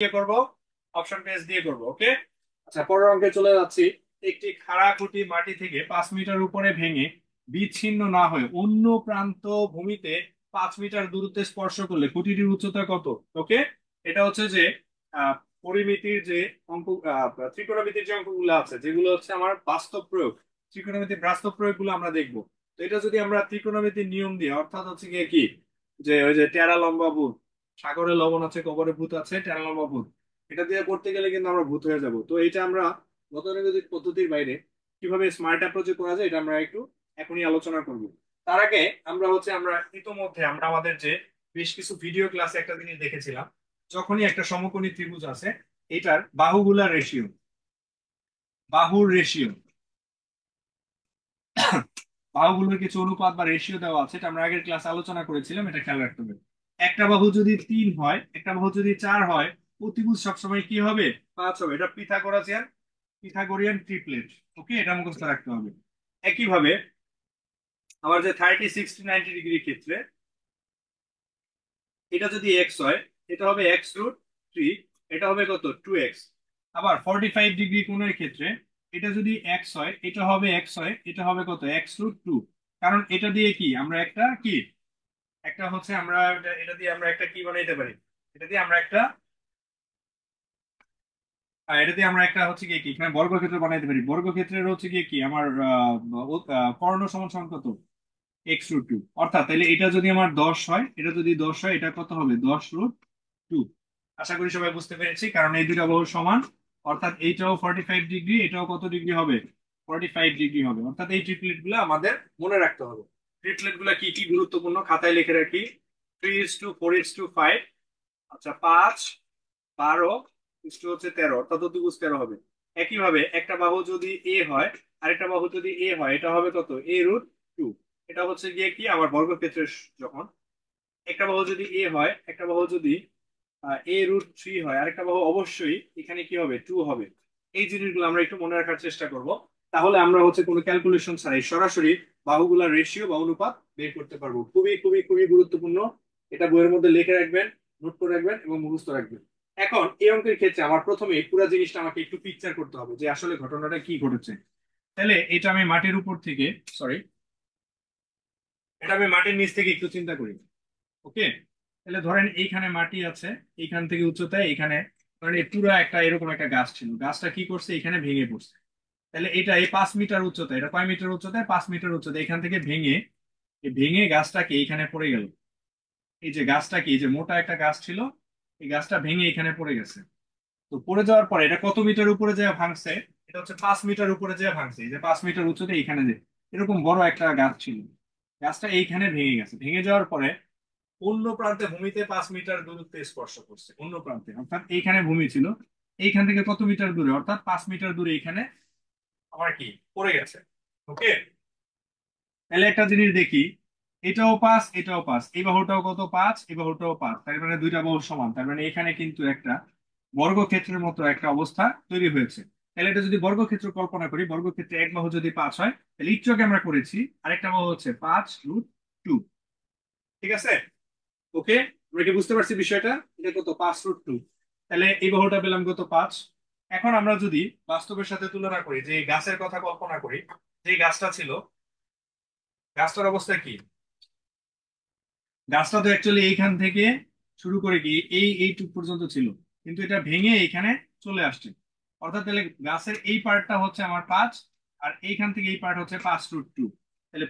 দিয়ে করব, option page দিয়ে করব। ওকে, আচ্ছা পরের অঙ্কে চলে যাচ্ছি। একটি খাড়া খুঁটি মাটি থেকে 5 মিটার উপরে ভেঙে বিচ্ছিন্ন না হয়ে অন্য প্রান্ত ভূমিতে 5 মিটার দূরত্বে স্পর্শ করলে খুঁটিটির উচ্চতা কত? ওকে, এটা হচ্ছে যে আহ, পরিমিতির যে অঙ্ক, ত্রিকোণমিতির যে অঙ্কগুলো আছে, যেগুলো হচ্ছে আমার বাস্তব প্রয়োগ, ত্রিকোণমিতির বাস্তব প্রয়োগগুলো আমরা দেখবো। তো এটা যদি আমরা ত্রিকোণমিতির নিয়ম দিয়ে, অর্থাৎ হচ্ছে গিয়ে কি, যে ওই যে টেরা লম্বা ভূত, সাগরে লবণ আছে কবরে ভূত আছে, টেরা লম্বা ভূত, এটা দিয়ে করতে গেলে কিন্তু আমরা ভূত হয়ে যাব। তো এটা আমরা গতানুগতিক পদ্ধতির বাইরে কিভাবে স্মার্ট অ্যাপ্রোচে করা যায়, এটা আমরা একটু এখনই আলোচনা করব। তার আগে আমরা ইতোমধ্যে আমাদের যে বেশ কিছু ভিডিও ক্লাসে একটা জিনিস দেখেছিলাম। যখনই একটা সমকোণী ত্রিভুজ আছে, এটার বাহুগুলার রেশিও, বাহুর রেশিও, বাহুগুলোর কিছু অনুপাত বা রেশিও দেওয়া আছে, এটা আমরা আগের ক্লাসে আলোচনা করেছিলাম, এটা খেয়াল রাখতে হবে। একটা বাহু যদি 3 হয়, একটা বাহু যদি 4 হয়, অতিভুজ সবসময় কি হবে? 5 হবে। এটা পিথাগোরাসিয়ান, পিথাগোরিয়ান ট্রিপলেট। ওকে, এটা মুখস্থ রাখতে হবে। একইভাবে আমার যে 30, 60, 90 ডিগ্রির ক্ষেত্রে এটা যদি এক্স হয়, এটা হবে x√3, এটা হবে কত? 2x। আবার 45 ডিগ্রি কোণের ক্ষেত্রে এটা যদি এক্স হয়, এটা হবে এক্স হয়, এটা হবে কত? x√2। কারণ এটা দিয়ে কি আমরা একটা কি, একটা হচ্ছে আমরা এটা দিয়ে আমরা একটা কি বানাইতে পারি, এটা দিয়ে আমরা একটা এটা দিয়ে আমরা একটা হচ্ছে কি কি এখানে বর্গক্ষেত্র বানাইতে পারি। বর্গক্ষেত্রের হচ্ছে কি কি আমার কর্ণ সমান সমান কত? x√2। অর্থাৎ তাহলে এটা যদি আমার 10 হয়, এটা যদি 10 হয়, এটা কত হবে? 10√2। আশা করি সবাই বুঝতে পেরেছি, কারণ এই দুটা বাহু সমান। অর্থাৎ এইটাও 45 ডিগ্রি, এটাও কত ডিগ্রি হবে? 45 ডিগ্রি হবে। অর্থাৎ এই ট্রিপলেট গুলো আমাদের মনে রাখতে হবে। ট্রিপলেট গুলো কি কি গুরুত্বপূর্ণ খাতায় লিখে রাখি। 3:4:5, আচ্ছা 5, 12 ইস্টু হচ্ছে 13, অর্থাৎ অতিভুজ 13 হবে। একইভাবে একটা বাহু যদি এ হয়, আরেকটা বাহু যদি এ হয়, এটা হবে কত? a√2। এটা হচ্ছে গিয়ে কি আমার বর্গক্ষেত্রের যখন একটা বাহু যদি এ হয়, একটা বাহু যদি a√3 হয়, আরেকটা বাহু অবশ্যই এখানে কি হবে? 2 হবে। এই জিনিসগুলো আমরা একটু মনে রাখার চেষ্টা করব। তাহলে আমরা হচ্ছে কোনো ক্যালকুলেশন ছাড়াই সরাসরি বাহুগুলার রেশিও বা অনুপাত বের করতে পারবো। খুবই খুবই খুবই গুরুত্বপূর্ণ। এটা বইয়ের মধ্যে লিখে রাখবেন, নোট করে রাখবেন এবং মুখস্থ রাখবেন। এখন এই অঙ্কের ক্ষেত্রে আমার প্রথমে পুরো জিনিসটা আমাকে একটু পিকচার করতে হবে যে আসলে ঘটনাটা কি ঘটেছে। তাহলে এটা আমি মাটির উপর থেকে, সরি, এটা আমি মাটির নিচ থেকে একটু চিন্তা করি। ওকে, তাহলে ধরেন এইখানে মাটি আছে, এইখান থেকে উচ্চতায় এখানে, ধরেন এই পুরো একটা এরকম একটা গাছ ছিল, গাছটা কি করছে? এখানে ভেঙে পড়ছে। তাহলে এটা এই 5 মিটার উচ্চতা, এটা কয় মিটার উচ্চতায়? 5 মিটার উচ্চতা। এখান থেকে ভেঙে, এই ভেঙে গাছটাকে এইখানে পড়ে গেল। এই যে গাছটা কি, এই যে মোটা একটা গাছ ছিল, এই গাছটা ভেঙে এখানে পড়ে গেছে। তো পড়ে যাওয়ার পরে এটা কত মিটার উপরে যায় ভাঙছে? এটা হচ্ছে 5 মিটার উপরে যায় ভাঙছে। এই যে 5 মিটার উচ্চতা, এখানে যে এরকম বড় একটা গাছ ছিল, গাছটা এইখানে ভেঙে গেছে। ভেঙে যাওয়ার পরে অন্য প্রান্তে ভূমিতে 5 মিটার দূরত্বে স্পর্শ করছে। অন্য প্রান্তে অর্থাৎ এইখানে ভূমি ছিল, এইখান থেকে কত মিটার দূরে? অর্থাৎ 5 মিটার দূরে এখানে আমার কি পড়ে গেছে। ওকে, তাহলে একটা জিনিস দেখি, এটাও 5, এটাও 5, এই বাহুটাও কত? 5, এই বাহুটাও 5। তার মানে দুইটা বাহু সমান। তার মানে এখানে কিন্তু একটা বর্গক্ষেত্রের মতো একটা অবস্থা তৈরি হয়েছে। তাহলে এটা যদি বর্গক্ষেত্র কল্পনা করি, বর্গক্ষেত্রে এক বাহু যদি 5 হয়, তাহলে একটু আগে আমরা করেছি আরেকটা বাহু হচ্ছে 5√2। ঠিক আছে? ওকে, আমরা কি বুঝতে পারছি বিষয়টা? এটা কত? 5√2। তাহলে এই বাহুটা পেলাম কত? 5। এখন আমরা যদি বাস্তবের সাথে তুলনা করি, যে এই গাছের কথা কল্পনা করি, যে গাছটা ছিল, গাছটার অবস্থা কি? গাছটা তো অ্যাকচুয়ালি এইখান থেকে শুরু করে কি এইটুক পর্যন্ত ছিল, কিন্তু এটা ভেঙে এখানে চলে আসছে। অর্থাৎ তাহলে গাছের এই পার্টটা হচ্ছে আমার 5, আর এইখান থেকে এই পার্ট হচ্ছে 5√2। তাহলে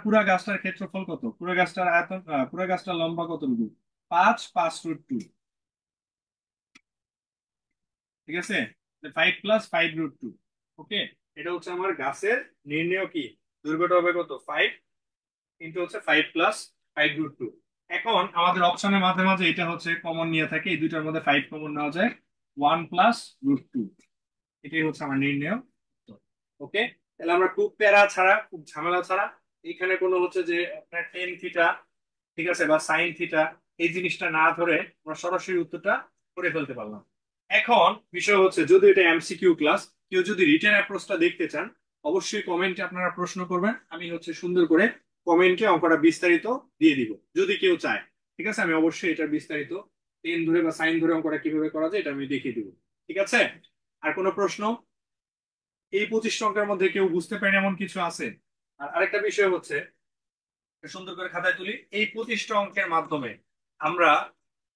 পুরা গাছটার ক্ষেত্রফল কত? পুরো গাছটার আয়তন, পুরো গাছটার লম্বা কতটুকু? 5, 5√2। ঠিক আছে, 5 + 5√2। ওকে, এটা হচ্ছে আমার গাছের নির্ণয় কি, দৈর্ঘ্যটা হবে কত? 5, কিন্তু হচ্ছে 5 + 5√2। এখন আমাদের অপশনের মাঝে মাঝে এটা হচ্ছে কমন নিয়ে থাকে, এই দুইটার মধ্যে 5 কমন নেওয়া যায়, 1 + √2। এটাই হচ্ছে আমার নির্ণয়। ওকে, তাহলে আমরা খুব প্যারা ছাড়া, খুব ঝামেলা ছাড়া, এখানে কোনো হচ্ছে যে আপনার টেন থিটা, ঠিক আছে, বা সাইন থিটা, এই জিনিসটা না ধরে আমরা সরাসরি উত্তরটা করে ফেলতে পারলাম। এখন বিষয় হচ্ছে, যদি এটা এমসিকিউ ক্লাস, কেউ যদি রিটেন অ্যাপ্রোচটা দেখতে চান, অবশ্যই কমেন্টে আপনারা প্রশ্ন করবেন। আমি হচ্ছে সুন্দর করে কমেন্টে অঙ্কটা বিস্তারিত দিয়ে দিব যদি কেউ চায়। ঠিক আছে, আমি অবশ্যই এটার বিস্তারিত টেন ধরে বা সাইন ধরে অঙ্কটা কিভাবে করা যায় এটা আমি দেখিয়ে দিব। ঠিক আছে? আর কোনো প্রশ্ন? এই 25 অঙ্কের মধ্যে কেউ বুঝতে পারেন এমন কিছু আছে? আর আরেকটা বিষয় হচ্ছে, সুন্দর করে খাতায় তুলি, এই 25টা অঙ্কের মাধ্যমে আমরা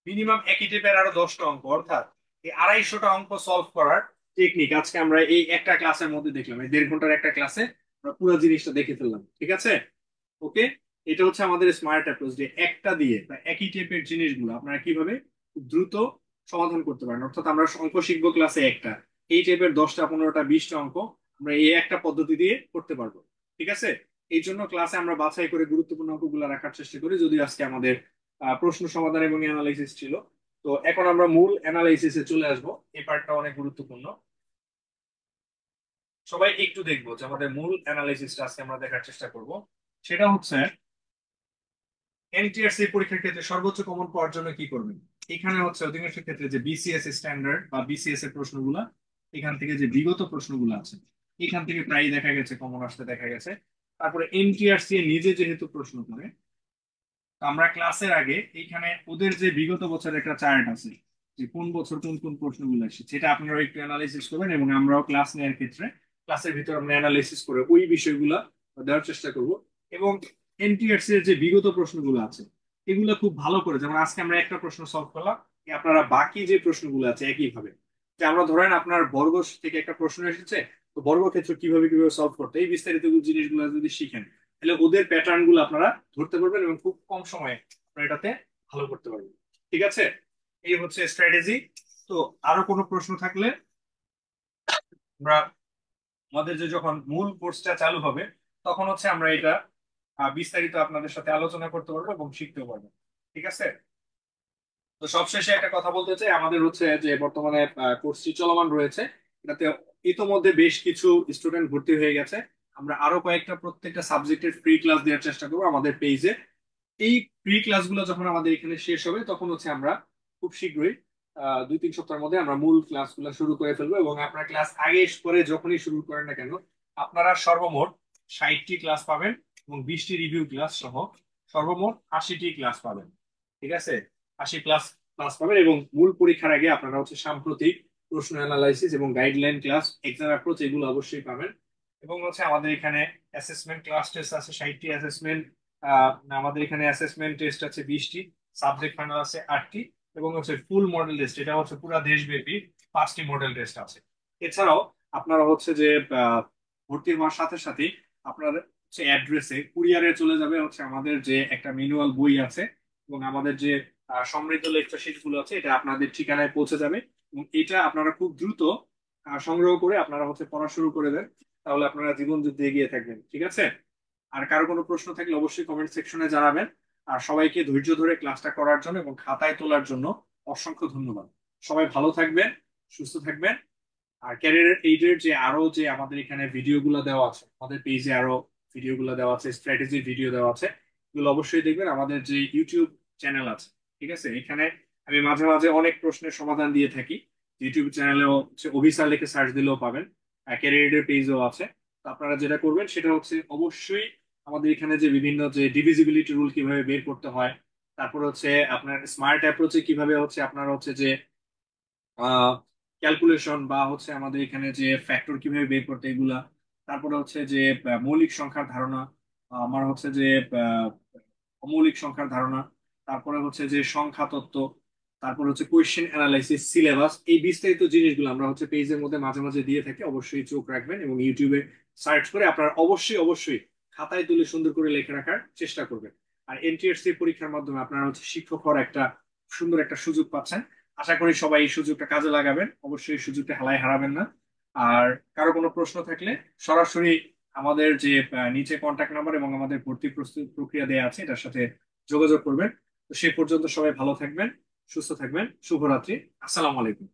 মিনিমাম একই টাইপের আরো 10টা অঙ্ক, অর্থাৎ এই 250টা অঙ্ক সলভ করার টেকনিক আজকে আমরা এই একটা ক্লাসের মধ্যে দেখলাম। এই 1.5 ঘন্টার একটা ক্লাসে আমরা পুরো জিনিসটা দেখে ফেললাম। ঠিক আছে? ওকে, এটা হচ্ছে আমাদের স্মার্ট অ্যাপ্রোচ, যে একটা দিয়ে বা একই টাইপের জিনিসগুলো আপনারা কিভাবে খুব দ্রুত সমাধান করতে পারেন। অর্থাৎ আমরা অঙ্ক শিখবো ক্লাসে একটা, এই টাইপের 10টা 15টা 20টা অঙ্ক আমরা এই একটা পদ্ধতি দিয়ে করতে পারবো। ঠিক আছে? এই জন্য ক্লাসে আমরা বাছাই করে গুরুত্বপূর্ণ অঙ্কগুলো রাখার চেষ্টা করি, যদিও আজকে আমাদের প্রশ্ন সমাধান এবং অ্যানালাইসিস ছিল। তো এখন আমরা মূল অ্যানালাইসিসে চলে আসবো, এই পার্টটা অনেক গুরুত্বপূর্ণ। সবাই একটু দেখবো যে আমাদের মূল অ্যানালাইসিসটা আজকে আমরা দেখার চেষ্টা করব। সেটা হচ্ছে এনটিআরসি পরীক্ষার ক্ষেত্রে সর্বোচ্চ কমন পাওয়ার জন্য কি করবেন। এখানে হচ্ছে অধিকাংশ ক্ষেত্রে যে বিসিএস স্ট্যান্ডার্ড বা বিসিএস এর প্রশ্নগুলা, এখান থেকে যে বিগত প্রশ্নগুলো আছে এখান থেকে প্রায় দেখা গেছে কমন আসতে দেখা গেছে। তারপরে এনটিআরসি নিজে যেহেতু প্রশ্ন করে, তো আমরা ক্লাসের আগে এইখানে ওদের যে বিগত বছরের একটা চার্ট আছে, যে কোন বছর কোন কোন প্রশ্নগুলো এসেছে, সেটা আপনারা একটু অ্যানালাইসিস করবেন এবং আমরাও ক্লাস নেওয়ার ক্ষেত্রে ক্লাসের ভিতর আমরা অ্যানালাইসিস করে ওই বিষয়গুলো দেওয়ার চেষ্টা করব। এবং এনটিআরসি এর যে বিগত প্রশ্নগুলো আছে এগুলো খুব ভালো করে, যেমন আজকে আমরা একটা প্রশ্ন সলভ করলাম, আপনারা বাকি যে প্রশ্নগুলো আছে একইভাবে, যে আমরা ধরেন আপনার বর্গ থেকে একটা প্রশ্ন এসেছে, তো বর্গক্ষেত্র কিভাবে কিভাবে সলভ করতে, এই বিস্তারিত জিনিসগুলো যদি শিখেন, তাহলে ওদের প্যাটার্ন গুলো আপনারা ধরতে পারবেন এবং খুব কম সময়ে আপনারা এটাতে ভালো করতে পারবেন। ঠিক আছে? এই হচ্ছে স্ট্র্যাটেজি। তো আরো কোনো প্রশ্ন থাকলে আমরা আমাদের যে যখন মূল কোর্সটা চালু হবে তখন হচ্ছে আমরা এটা বিস্তারিত আপনাদের সাথে আলোচনা করতে পারবো এবং শিখতেও পারবো। ঠিক আছে? তো সবশেষে একটা কথা বলতে চাই, আমাদের হচ্ছে যে বর্তমানে কোর্সটি চলমান রয়েছে, এটাতে ইতোমধ্যে বেশ কিছু স্টুডেন্ট ভর্তি হয়ে গেছে। আমরা আরো কয়েকটা প্রত্যেকটা সাবজেক্টের ফ্রি ক্লাস দেওয়ার চেষ্টা করবো আমাদের পেজে। এই ফ্রি ক্লাসগুলো যখন আমাদের এখানে শেষ হবে তখন হচ্ছে আমরা খুব শীঘ্রই 2-3 সপ্তাহের মধ্যে আমরা মূল ক্লাসগুলো শুরু করে ফেলবো। এবং আপনারা ক্লাস আগে পরে যখনই শুরু করেন না কেন, আপনারা সর্বমোট 60টি ক্লাস পাবেন এবং 20টি রিভিউ ক্লাস সহ সর্বমোট 80টি ক্লাস পাবেন। ঠিক আছে? 80 ক্লাস ক্লাস পাবেন এবং মূল পরীক্ষার আগে আপনারা হচ্ছে সাম্প্রতিক প্রশ্ন অ্যানালাইসিস এবং গাইডলাইন ক্লাস, এক্সাম অ্যাপ্রোচ এগুলো অবশ্যই পাবেন। এবং হচ্ছে আমাদের এখানে অ্যাসেসমেন্ট ক্লাস টেস্ট আছে 60টি অ্যাসেসমেন্ট, আমাদের এখানে অ্যাসেসমেন্ট টেস্ট আছে 20টি, সাবজেক্ট ফাইনাল আছে 8টি, এবং হচ্ছে ফুল মডেল টেস্ট, এটা হচ্ছে পুরো দেশব্যাপী 5টি মডেল টেস্ট আছে। এছাড়াও আপনারা হচ্ছে যে ভর্তি হওয়ার সাথে সাথে আপনার হচ্ছে অ্যাড্রেসে কুরিয়ারে চলে যাবে হচ্ছে আমাদের যে একটা ম্যানুয়াল বই আছে এবং আমাদের যে সমৃদ্ধ লেকচার শিট গুলো আছে, এটা আপনাদের ঠিকানায় পৌঁছে যাবে। এবং এটা আপনারা খুব দ্রুত সংগ্রহ করে আপনারা হচ্ছে পড়া শুরু করে দেন, তাহলে আপনারা জীবন যুদ্ধে এগিয়ে থাকবেন। ঠিক আছে? আর কারো কোনো প্রশ্ন থাকলে অবশ্যই কমেন্ট সেকশনে জানাবেন। আর সবাইকে ধৈর্য ধরে ক্লাসটা করার জন্য এবং খাতায় তোলার জন্য অসংখ্য ধন্যবাদ। সবাই ভালো থাকবেন, সুস্থ থাকবেন। আর ক্যারিয়ার এইডের যে আরো যে আমাদের এখানে ভিডিওগুলো দেওয়া আছে, আমাদের পেজে আরো ভিডিওগুলো দেওয়া আছে, স্ট্র্যাটেজি ভিডিও দেওয়া আছে, এগুলো অবশ্যই দেখবেন। আমাদের যে ইউটিউব চ্যানেল আছে, ঠিক আছে, এখানে আমি মাঝে মাঝে অনেক প্রশ্নের সমাধান দিয়ে থাকি। ইউটিউব চ্যানেলেও হচ্ছে অভিসার লিখে সার্চ দিলেও পাবেন, ক্যারিয়ার পেজও আছে। তো আপনারা যেটা করবেন সেটা হচ্ছে অবশ্যই আমাদের এখানে যে বিভিন্ন যে ডিভিজিবিলিটি রুল কিভাবে বের করতে হয়, তারপর হচ্ছে আপনার স্মার্ট অ্যাপ্রোচে কিভাবে হচ্ছে আপনার হচ্ছে যে ক্যালকুলেশন বা হচ্ছে আমাদের এখানে যে ফ্যাক্টর কিভাবে বের করতে এগুলা, তারপরে হচ্ছে যে মৌলিক সংখ্যার ধারণা, আমার হচ্ছে যে আহ, অমৌলিক সংখ্যার ধারণা, তারপরে হচ্ছে যে সংখ্যা তত্ত্ব, তারপর হচ্ছে কোয়েশ্চেন অ্যানালাইসিস, সিলেবাস, এই বিস্তারিত জিনিসগুলো আমরা হচ্ছে পেজের মধ্যে মাঝে মাঝে দিয়ে থাকি। অবশ্যই চোখ রাখবেন এবং ইউটিউবে সার্চ করে আপনারা অবশ্যই অবশ্যই খাতায় তুলে সুন্দর করে লিখে রাখার চেষ্টা করবেন। আর এনটিআরসি পরীক্ষার মাধ্যমে আপনারা হচ্ছে শিক্ষক হওয়ার একটা সুন্দর একটা সুযোগ পাচ্ছেন। আশা করি সবাই এই সুযোগটা কাজে লাগাবেন, অবশ্যই এই সুযোগটা হেলায় হারাবেন না। আর কারো কোনো প্রশ্ন থাকলে সরাসরি আমাদের যে নিচে কন্ট্যাক্ট নাম্বার এবং আমাদের ভর্তি প্রস্তুত প্রক্রিয়া দেওয়া আছে এটার সাথে যোগাযোগ করবেন। তো সেই পর্যন্ত সবাই ভালো থাকবেন, সুস্থ থাকবেন। শুভরাত্রি। আসসালামু আলাইকুম।